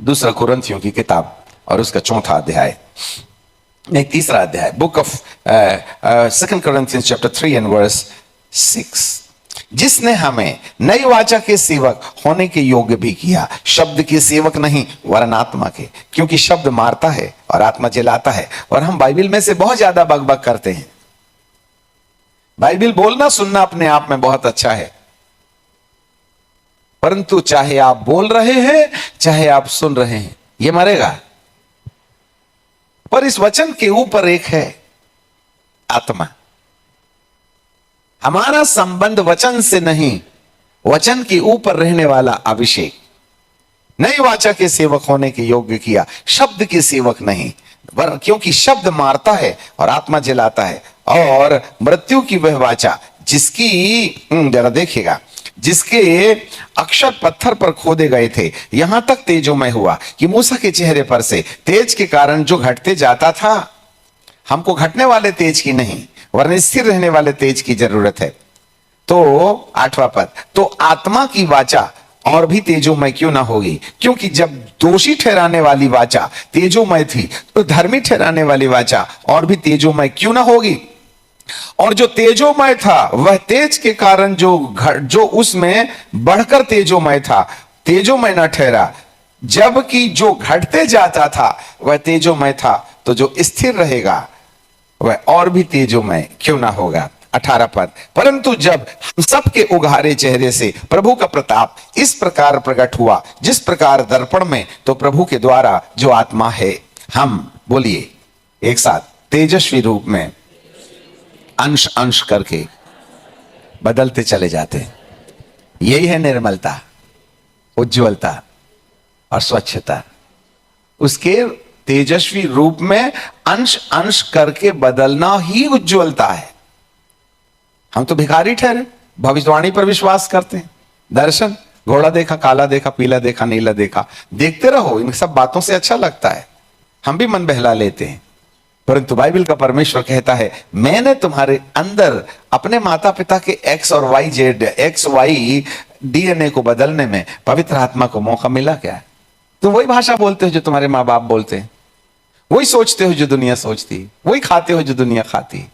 दूसरा कुरिन्थियों की किताब और उसका चौथा अध्याय, नहीं तीसरा अध्याय, book of second Corinthians chapter 3 and verse 6। जिसने हमें नई वाचा के सेवक होने के योग्य भी किया, शब्द के सेवक नहीं वरन आत्मा के, क्योंकि शब्द मारता है और आत्मा जलाता है। और हम बाइबल में से बहुत ज्यादा बकबक करते हैं। बाइबल बोलना सुनना अपने आप में बहुत अच्छा है, परंतु चाहे आप बोल रहे हैं चाहे आप सुन रहे हैं, यह मरेगा। पर इस वचन के ऊपर एक है आत्मा। हमारा संबंध वचन से नहीं, वचन के ऊपर रहने वाला अभिषेक। नई वाचा के सेवक होने के योग्य किया, शब्द के सेवक नहीं, क्योंकि शब्द मारता है और आत्मा जलाता है। और मृत्यु की वह वाचा जिसकी जरा देखिएगा, जिसके अक्षर पत्थर पर खोदे गए थे, यहां तक तेजोमय हुआ कि मूसा के चेहरे पर से तेज के कारण जो घटते जाता था, हमको घटने वाले तेज की नहीं वरन स्थिर रहने वाले तेज की जरूरत है। तो 8वां पद, तो आत्मा की वाचा और भी तेजोमय क्यों ना होगी, क्योंकि जब दोषी ठहराने वाली वाचा तेजोमय थी तो धर्मी ठहराने वाली वाचा और भी तेजोमय क्यों ना होगी। और जो तेजोमय था वह तेज के कारण जो उसमें बढ़कर तेजोमय था, तेजोमय न ठहरा, जबकि जो घटते जाता था वह तेजोमय था, तो जो स्थिर रहेगा वह और भी तेजोमय क्यों ना होगा। 18 पद, परंतु जब हम सबके उघारे चेहरे से प्रभु का प्रताप इस प्रकार प्रकट हुआ, जिस प्रकार दर्पण में, तो प्रभु के द्वारा जो आत्मा है, हम बोलिए एक साथ, तेजस्वी रूप में अंश अंश करके बदलते चले जाते हैं। यही है निर्मलता, उज्ज्वलता और स्वच्छता। उसके तेजस्वी रूप में अंश अंश करके बदलना ही उज्ज्वलता है। हम तो भिखारी ठहरे, भविष्यवाणी पर विश्वास करते हैं, दर्शन, घोड़ा देखा, काला देखा, पीला देखा, नीला देखा, देखते रहो, इन सब बातों से अच्छा लगता है, हम भी मन बहला लेते हैं। परंतु बाइबल का परमेश्वर कहता है, मैंने तुम्हारे अंदर अपने माता पिता के एक्स वाई डीएनए को बदलने में पवित्र आत्मा को मौका मिला क्या? तुम वही भाषा बोलते हो जो तुम्हारे माँ बाप बोलते हैं, वही सोचते हो जो दुनिया सोचती, वही खाते हो जो दुनिया खाती।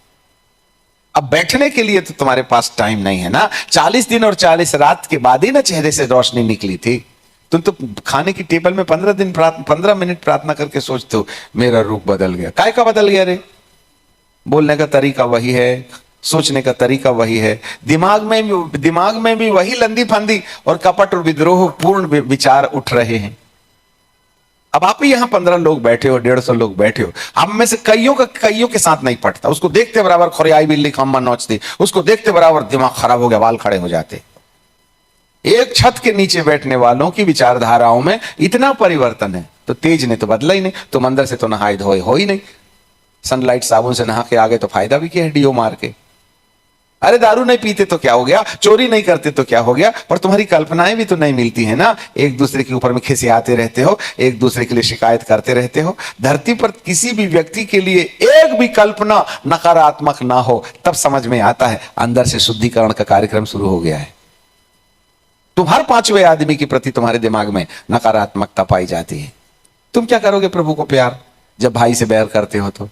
अब बैठने के लिए तो तुम्हारे पास टाइम नहीं है ना। 40 दिन और 40 रात के बाद ही ना चेहरे से रोशनी निकली थी। तुम तो खाने की टेबल में 15 मिनट प्रार्थना करके सोचते हो मेरा रूप बदल गया। काय का बदल गया रे? बोलने का तरीका वही है, सोचने का तरीका वही है, दिमाग में भी वही लंदी फंदी और कपट और विद्रोह पूर्ण विचार उठ रहे हैं। अब आप ही यहां 15 लोग बैठे हो, 150 लोग बैठे हो, हम में से कईयों के साथ नहीं पटता। उसको देखते बराबर खोरियाई बिल्ली खम्मा नोचती, उसको देखते बराबर दिमाग खराब हो गया, बाल खड़े हो जाते। एक छत के नीचे बैठने वालों की विचारधाराओं में इतना परिवर्तन है, तो तेज ने तो बदला ही नहीं। तुम अंदर से तो नहाए धोए हो ही नहीं। सनलाइट साबुन से नहा के आगे तो फायदा भी क्या है डीओ मार के? अरे दारू नहीं पीते तो क्या हो गया, चोरी नहीं करते तो क्या हो गया? पर तुम्हारी कल्पनाएं भी तो नहीं मिलती है ना। एक दूसरे के ऊपर में खिसियाते रहते हो, एक दूसरे के लिए शिकायत करते रहते हो। धरती पर किसी भी व्यक्ति के लिए एक भी कल्पना नकारात्मक ना हो, तब समझ में आता है अंदर से शुद्धिकरण का कार्यक्रम शुरू हो गया है। तुम हर 5वें आदमी के प्रति तुम्हारे दिमाग में नकारात्मकता पाई जाती है। तुम क्या करोगे प्रभु को प्यार जब भाई से बैर करते हो? तो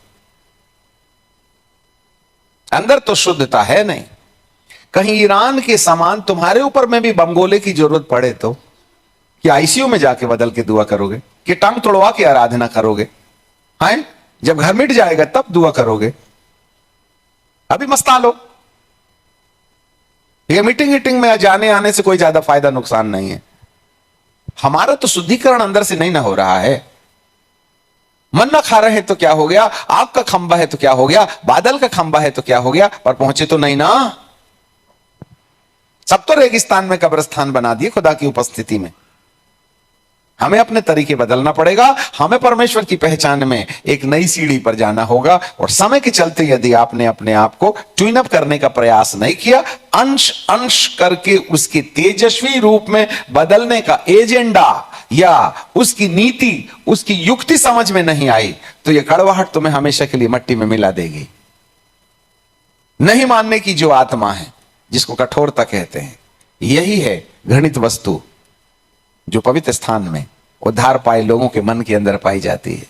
अंदर तो शुद्धता है नहीं। कहीं ईरान के समान तुम्हारे ऊपर में भी बमगोले की जरूरत पड़े तो कि आईसीयू में जाके बदल के दुआ करोगे, कि टांग तोड़वा के आराधना करोगे? हैं? जब घर मिट जाएगा तब दुआ करोगे। अभी मस्ता लो। ये मीटिंग में जाने आने से कोई ज्यादा फायदा नुकसान नहीं है। हमारा तो शुद्धिकरण अंदर से नहीं ना हो रहा है। मन ना खा रहे हैं तो क्या हो गया, आग का खंबा है तो क्या हो गया, बादल का खंबा है तो क्या हो गया, पर पहुंचे तो नहीं ना। सब तो रेगिस्तान में कब्रिस्तान बना दिए खुदा की उपस्थिति में। हमें अपने तरीके बदलना पड़ेगा। हमें परमेश्वर की पहचान में एक नई सीढ़ी पर जाना होगा। और समय के चलते यदि आपने अपने आप को ट्यून अप करने का प्रयास नहीं किया, अंश अंश करके उसके तेजस्वी रूप में बदलने का एजेंडा या उसकी नीति, उसकी युक्ति समझ में नहीं आई, तो यह कड़वाहट तुम्हें हमेशा के लिए मट्टी में मिला देगी। नहीं मानने की जो आत्मा है, जिसको कठोरता कहते हैं, यही है घृणित वस्तु जो पवित्र स्थान में उद्धार पाए लोगों के मन के अंदर पाई जाती है।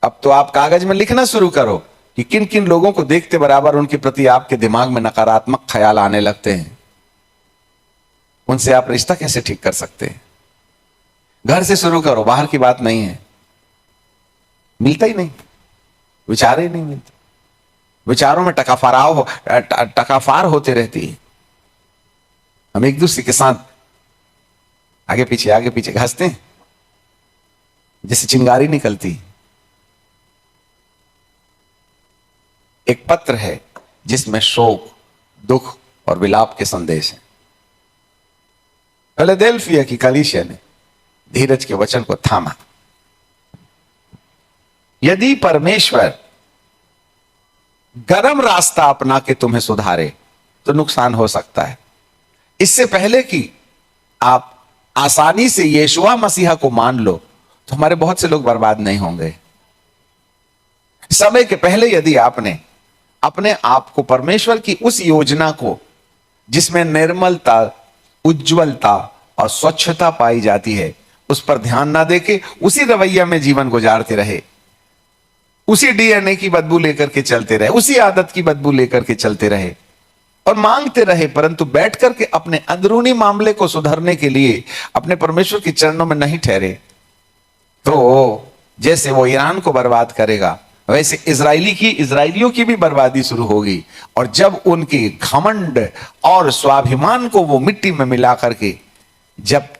अब तो आप कागज में लिखना शुरू करो कि किन किन लोगों को देखते बराबर उनके प्रति आपके दिमाग में नकारात्मक ख्याल आने लगते हैं। उनसे आप रिश्ता कैसे ठीक कर सकते हैं? घर से शुरू करो, बाहर की बात नहीं है। मिलता ही नहीं, विचार ही नहीं मिलते, विचारों में टकाफार होते रहती है। हम एक दूसरे के साथ आगे पीछे घसते हैं जैसे चिंगारी निकलती। एक पत्र है जिसमें शोक, दुख और विलाप के संदेश हैं। फिलडेल्फिया की कलीसिया ने धीरज के वचन को थामा। यदि परमेश्वर गरम रास्ता अपना के तुम्हें सुधारे तो नुकसान हो सकता है। इससे पहले कि आप आसानी से यीशुआ मसीहा को मान लो तो हमारे बहुत से लोग बर्बाद नहीं होंगे। समय के पहले यदि आपने अपने आप को परमेश्वर की उस योजना को, जिसमें निर्मलता, उज्जवलता और स्वच्छता पाई जाती है, उस पर ध्यान ना देके उसी रवैया में जीवन गुजारते रहे, उसी डीएनए की बदबू लेकर के चलते रहे, उसी आदत की बदबू लेकर के चलते रहे और मांगते रहे, परंतु बैठ करके अपने अंदरूनी मामले को सुधारने के लिए अपने परमेश्वर के चरणों में नहीं ठहरे, तो जैसे वो ईरान को बर्बाद करेगा वैसे इजराइलियों की भी बर्बादी शुरू होगी। और जब उनके घमंड और स्वाभिमान को वो मिट्टी में मिला करके जब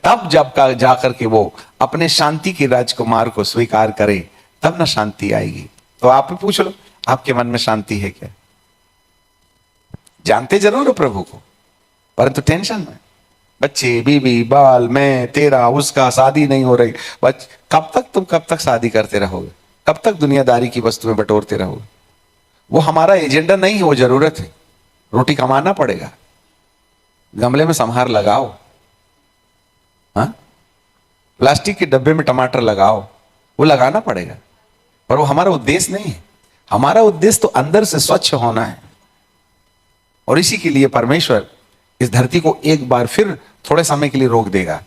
जाकर के वो अपने शांति के राजकुमार को स्वीकार करे, तब ना शांति आएगी। तो आप पूछ लो, आपके मन में शांति है क्या? जानते जरूर हो प्रभु को, परंतु टेंशन में, बच्चे, बीबी, बाल, मैं, तेरा, उसका, शादी नहीं हो रही। कब तक शादी करते रहोगे? कब तक दुनियादारी की वस्तुएं बटोरते रहोगे? वो हमारा एजेंडा नहीं है, वो जरूरत है। रोटी कमाना पड़ेगा, गमले में संहार लगाओ, हाँ, प्लास्टिक के डब्बे में टमाटर लगाओ, वो लगाना पड़ेगा, पर वो हमारा उद्देश्य नहीं है। हमारा उद्देश्य तो अंदर से स्वच्छ होना है। और इसी के लिए परमेश्वर इस धरती को एक बार फिर थोड़े समय के लिए रोक देगा।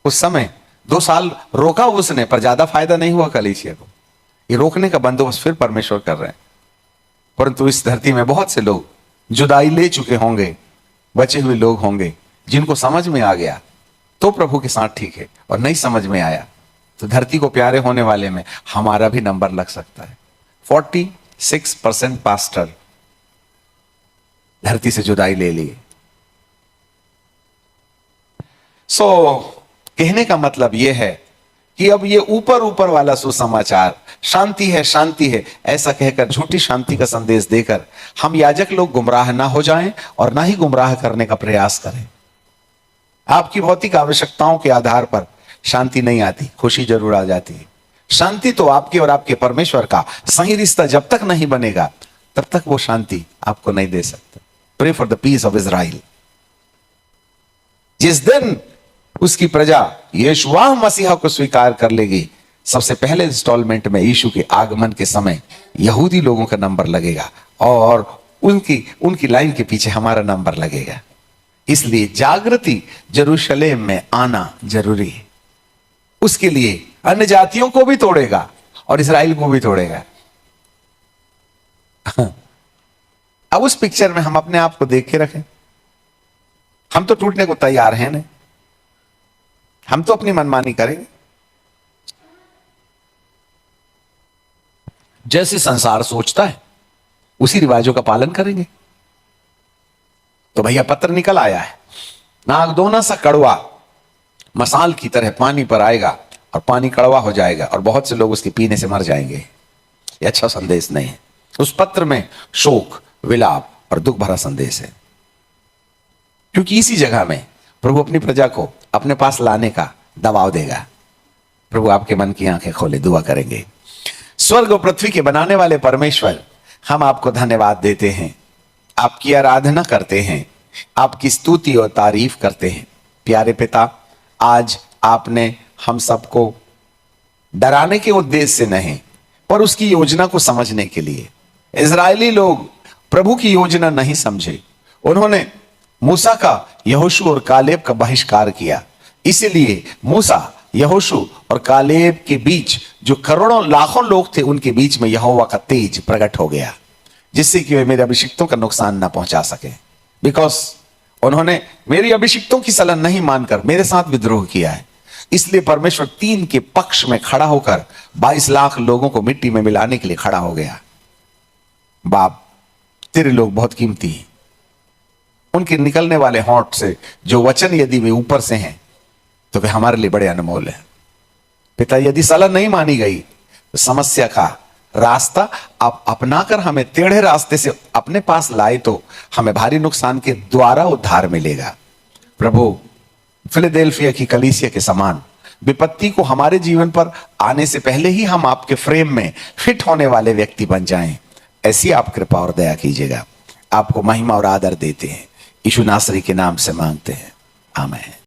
उस समय 2 साल रोका उसने, पर ज्यादा फायदा नहीं हुआ कलीसिया को। ये रोकने का बंदोबस्त फिर परमेश्वर कर रहे हैं। परंतु इस धरती में बहुत से लोग जुदाई ले चुके होंगे, बचे हुए लोग होंगे जिनको समझ में आ गया तो प्रभु के साथ ठीक है, और नहीं समझ में आया तो धरती को प्यारे होने वाले में हमारा भी नंबर लग सकता है। 46% पास्टर धरती से जुदाई ले लिए। कहने का मतलब यह है कि अब ये ऊपर वाला सुसमाचार, शांति है, ऐसा कहकर झूठी शांति का संदेश देकर हम याजक लोग गुमराह ना हो जाएं और ना ही गुमराह करने का प्रयास करें। आपकी भौतिक आवश्यकताओं के आधार पर शांति नहीं आती, खुशी जरूर आ जाती है। शांति तो आपके और आपके परमेश्वर का सही रिश्ता जब तक नहीं बनेगा तब तक वो शांति आपको नहीं दे सकता। Pray for the peace of Israel. जिस दिन उसकी प्रजा यीशुआ मसीहा को स्वीकार कर लेगी, सबसे पहले इंस्टॉलमेंट में यीशु के आगमन के समय यहूदी लोगों का नंबर लगेगा और उनकी लाइन के पीछे हमारा नंबर लगेगा। इसलिए जागृति यरूशलेम में आना जरूरी है। उसके लिए अन्य जातियों को भी तोड़ेगा और इस्राएल को भी तोड़ेगा। अब उस पिक्चर में हम अपने आप को देख के रखें। हम तो टूटने को तैयार हैं नहीं, हम तो अपनी मनमानी करेंगे। जैसे संसार सोचता है उसी रिवाजों का पालन करेंगे। तो भैया पत्र निकल आया है, नागदोना सा कड़वा मसाल की तरह पानी पर आएगा और पानी कड़वा हो जाएगा और बहुत से लोग उसके पीने से मर जाएंगे। ये अच्छा संदेश नहीं है। उस पत्र में शोक, विलाप और दुख भरा संदेश है, क्योंकि इसी जगह में प्रभु अपनी प्रजा को अपने पास लाने का दबाव देगा। प्रभु आपके मन की आंखें खोले, दुआ करेंगे। स्वर्ग और पृथ्वी के बनाने वाले परमेश्वर, हम आपको धन्यवाद देते हैं, आपकी आराधना करते हैं, आपकी स्तुति और तारीफ करते हैं। प्यारे पिता, आज आपने हम सबको डराने के उद्देश्य से नहीं पर उसकी योजना को समझने के लिए, इजरायली लोग प्रभु की योजना नहीं समझे, उन्होंने मूसा का यहोशू और कालेब का बहिष्कार किया। इसीलिए मूसा, यहोशू और कालेब के बीच जो करोड़ों लाखों लोग थे, उनके बीच में यहोवा का तेज प्रकट हो गया, जिससे कि वे मेरे अभिषिक्तों का नुकसान ना पहुंचा सके। बिकॉज उन्होंने मेरी अभिषिक्तों की सलाह नहीं मानकर मेरे साथ विद्रोह किया है। इसलिए परमेश्वर 3 के पक्ष में खड़ा होकर 22 लाख लोगों को मिट्टी में मिलाने के लिए खड़ा हो गया। बाप, तेरे लोग बहुत कीमती हैं। उनके निकलने वाले होंठ से जो वचन यदि वे ऊपर से हैं तो वे हमारे लिए बड़े अनमोल हैं। पिता, यदि सलाह नहीं मानी गई तो समस्या का रास्ता आप अपनाकर हमें टेढ़े रास्ते से अपने पास लाए तो हमें भारी नुकसान के द्वारा उद्धार मिलेगा। प्रभु, फिलडेल्फिया की कलीसिया के समान विपत्ति को हमारे जीवन पर आने से पहले ही हम आपके फ्रेम में फिट होने वाले व्यक्ति बन जाएं, ऐसी आप कृपा और दया कीजिएगा। आपको महिमा और आदर देते हैं, यीशु नासरी के नाम से मांगते हैं, आमीन।